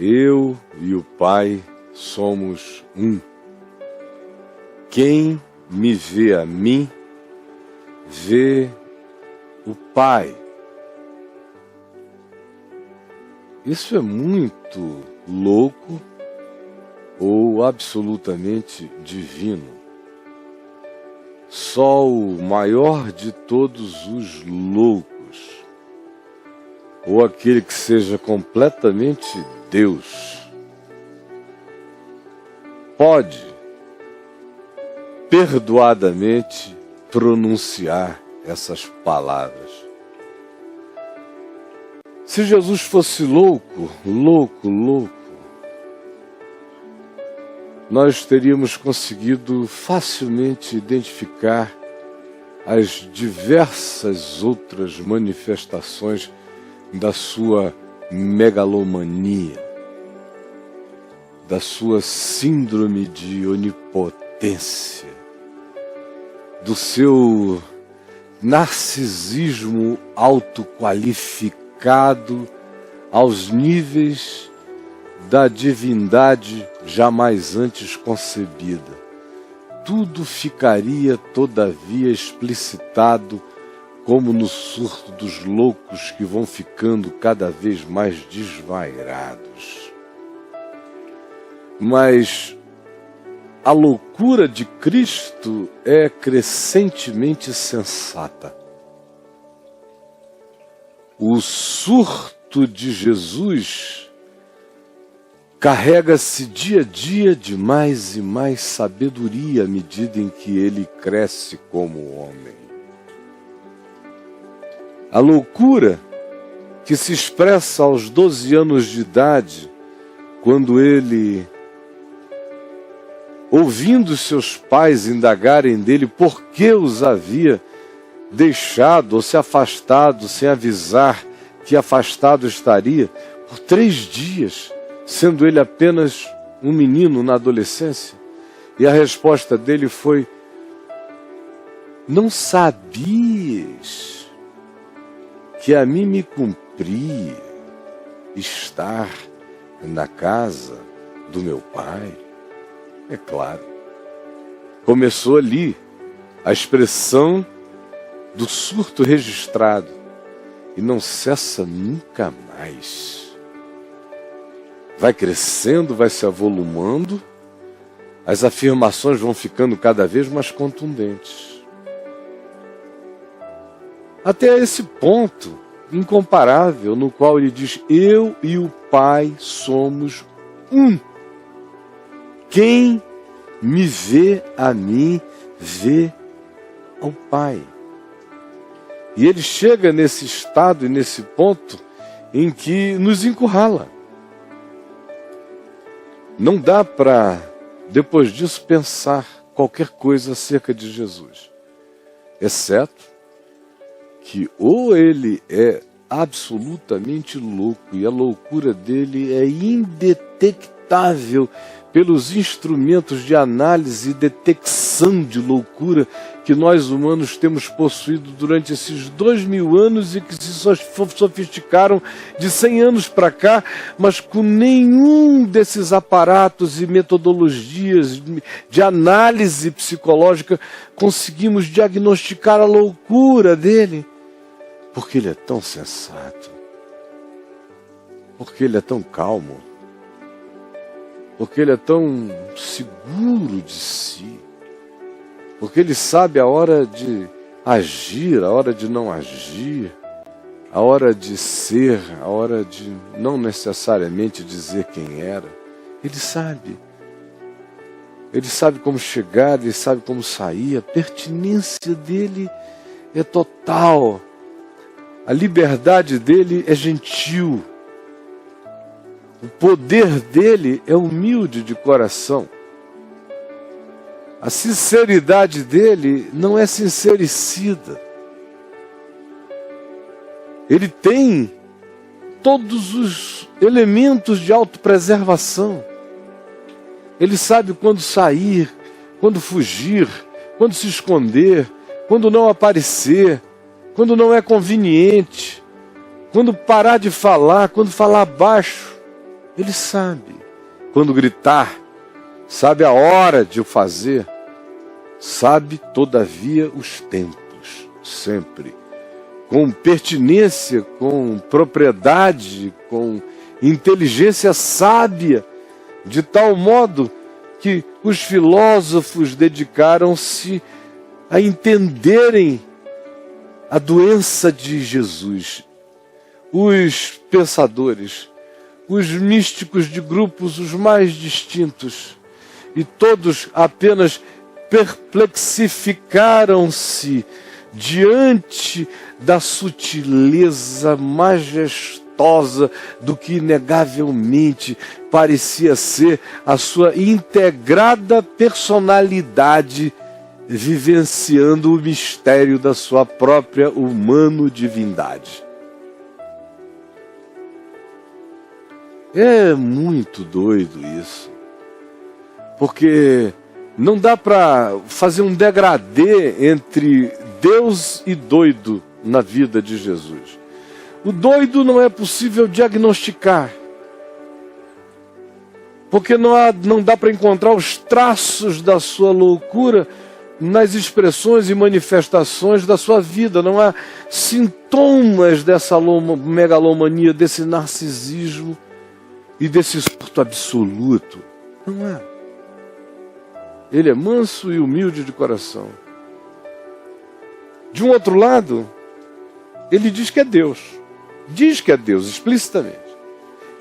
Eu e o Pai somos um. Quem me vê a mim, vê o Pai. Isso é muito louco ou absolutamente divino. Só o maior de todos os loucos, ou aquele que seja completamente Deus, pode perdoadamente pronunciar essas palavras. Se Jesus fosse louco, nós teríamos conseguido facilmente identificar as diversas outras manifestações da sua megalomania, da sua síndrome de onipotência, do seu narcisismo autoqualificado aos níveis da divindade jamais antes concebida. Tudo ficaria, todavia, explicitado como no surto dos loucos que vão ficando cada vez mais desvairados. Mas a loucura de Cristo é crescentemente sensata. O surto de Jesus carrega-se dia a dia de mais e mais sabedoria à medida em que ele cresce como homem. A loucura que se expressa aos 12 anos de idade, quando ele, ouvindo seus pais indagarem dele por que os havia deixado ou se afastado sem avisar que afastado estaria por 3 dias, sendo ele apenas um menino na adolescência. E a resposta dele foi: não sabias que a mim me cumpria estar na casa do meu pai? É claro, começou ali a expressão do surto registrado e não cessa nunca mais. Vai crescendo, vai se avolumando, as afirmações vão ficando cada vez mais contundentes. Até esse ponto incomparável no qual ele diz: eu e o Pai somos um. Quem me vê a mim, vê ao Pai. E ele chega nesse estado e nesse ponto em que nos encurrala. Não dá para, depois disso, pensar qualquer coisa acerca de Jesus, exceto que ou ele é absolutamente louco e a loucura dele é indetectável pelos instrumentos de análise e detecção de loucura que nós humanos temos possuído durante esses 2000 anos e que se sofisticaram de 100 anos para cá, mas com nenhum desses aparatos e metodologias de análise psicológica conseguimos diagnosticar a loucura dele, porque ele é tão sensato, porque ele é tão calmo, porque ele é tão seguro de si, porque ele sabe a hora de agir, a hora de não agir, a hora de ser, a hora de não necessariamente dizer quem era. Ele sabe como chegar, ele sabe como sair, a pertinência dele é total, a liberdade dele é gentil. O poder dele é humilde de coração. A sinceridade dele não é sincericida. Ele tem todos os elementos de autopreservação. Ele sabe quando sair, quando fugir, quando se esconder, quando não aparecer, quando não é conveniente, quando parar de falar, quando falar baixo. Ele sabe quando gritar, sabe a hora de o fazer, sabe todavia os tempos, sempre. Com pertinência, com propriedade, com inteligência sábia, de tal modo que os filósofos dedicaram-se a entenderem a doença de Jesus. Os pensadores, os místicos de grupos os mais distintos, e todos apenas perplexificaram-se diante da sutileza majestosa do que inegavelmente parecia ser a sua integrada personalidade, vivenciando o mistério da sua própria humano-divindade. É muito doido isso, porque não dá para fazer um degradê entre Deus e doido na vida de Jesus. O doido não é possível diagnosticar, porque não dá para encontrar os traços da sua loucura nas expressões e manifestações da sua vida. Não há sintomas dessa megalomania, desse narcisismo e desse surto absoluto. Não há. Ele é manso e humilde de coração. De um outro lado, ele diz que é Deus. Diz que é Deus, explicitamente.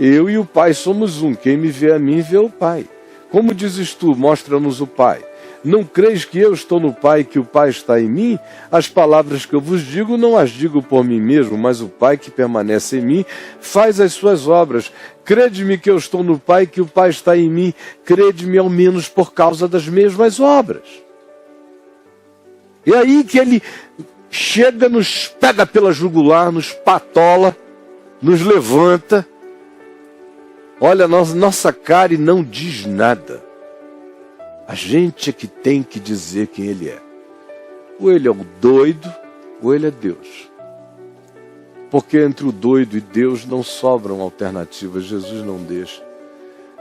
Eu e o Pai somos um. Quem me vê a mim, vê o Pai. Como dizes tu, mostra-nos o Pai. Não creis que eu estou no Pai e que o Pai está em mim? As palavras que eu vos digo, não as digo por mim mesmo, mas o Pai que permanece em mim faz as suas obras. Crede-me que eu estou no Pai e que o Pai está em mim. Crede-me ao menos por causa das mesmas obras. E aí que ele chega, nos pega pela jugular, nos patola, nos levanta, olha a nossa cara e não diz nada. A gente é que tem que dizer quem ele é. Ou ele é o doido, ou ele é Deus. Porque entre o doido e Deus não sobram alternativas, Jesus não deixa.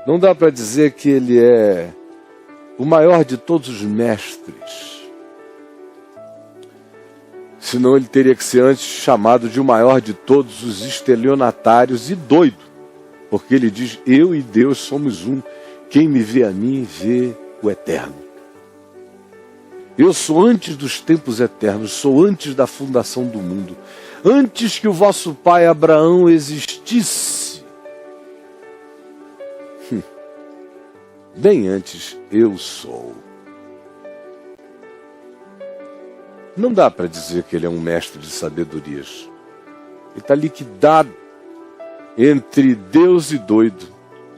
Não dá para dizer que ele é o maior de todos os mestres. Senão ele teria que ser antes chamado de o maior de todos os estelionatários e doido. Porque ele diz, eu e Deus somos um. Quem me vê a mim, vê o eterno. Eu sou antes dos tempos eternos, sou antes da fundação do mundo. Antes que o vosso pai Abraão existisse. Bem antes, eu sou. Não dá para dizer que ele é um mestre de sabedorias. Ele está liquidado entre Deus e doido.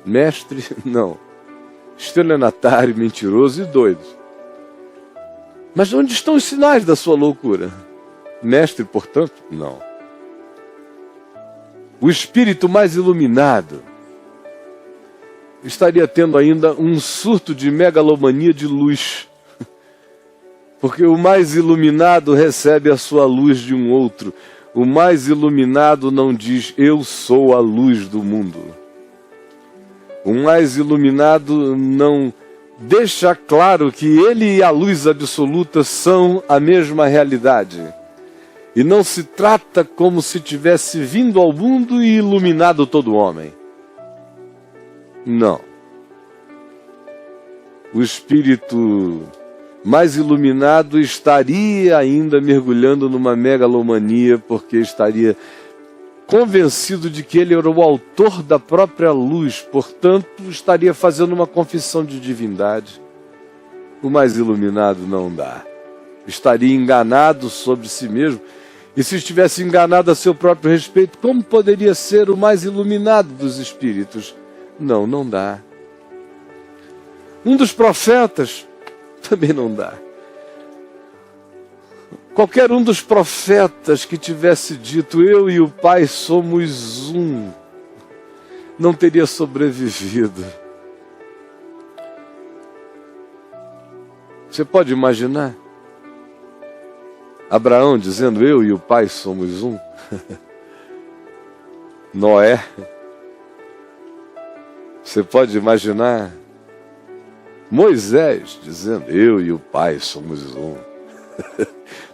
Mestre, não. Estelionatário, mentiroso e doido. Mas onde estão os sinais da sua loucura? Mestre, portanto, não. O espírito mais iluminado estaria tendo ainda um surto de megalomania de luz. Porque o mais iluminado recebe a sua luz de um outro. O mais iluminado não diz, eu sou a luz do mundo. O mais iluminado não deixa claro que ele e a luz absoluta são a mesma realidade. E não se trata como se tivesse vindo ao mundo e iluminado todo homem. Não. O espírito mais iluminado estaria ainda mergulhando numa megalomania, porque estaria convencido de que ele era o autor da própria luz, portanto, estaria fazendo uma confissão de divindade. O mais iluminado não dá. Estaria enganado sobre si mesmo, e se estivesse enganado a seu próprio respeito, como poderia ser o mais iluminado dos espíritos? Não, não dá. Um dos profetas também não dá. Qualquer um dos profetas que tivesse dito, eu e o Pai somos um, não teria sobrevivido. Você pode imaginar? Abraão dizendo, eu e o Pai somos um. Noé. Você pode imaginar Moisés dizendo: eu e o Pai somos um.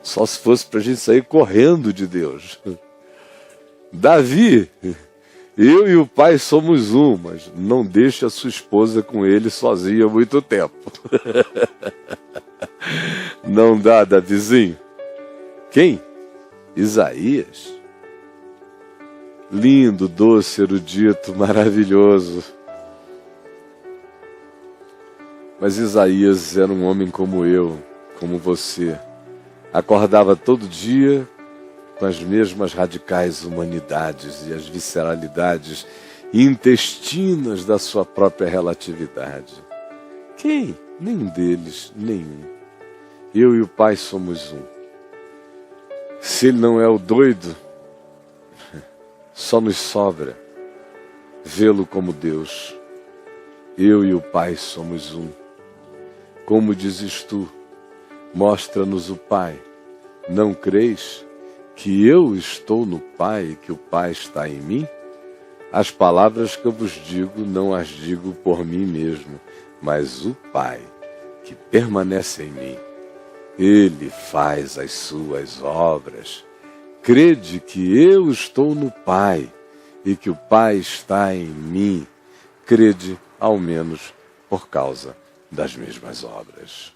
Só se fosse para a gente sair correndo de Deus. Davi: eu e o Pai somos um, mas não deixe a sua esposa com ele sozinha há muito tempo. Não dá, Davizinho? Quem? Isaías. Lindo, doce, erudito, maravilhoso. Mas Isaías era um homem como eu, como você. Acordava todo dia com as mesmas radicais humanidades e as visceralidades intestinas da sua própria relatividade. Quem? Nenhum deles, nenhum. Eu e o Pai somos um. Se ele não é o doido, só nos sobra vê-lo como Deus. Eu e o Pai somos um. Como dizes tu, mostra-nos o Pai. Não crês que eu estou no Pai e que o Pai está em mim? As palavras que eu vos digo, não as digo por mim mesmo, mas o Pai, que permanece em mim, ele faz as suas obras. Crede que eu estou no Pai e que o Pai está em mim. Crede, ao menos, por causa das mesmas obras.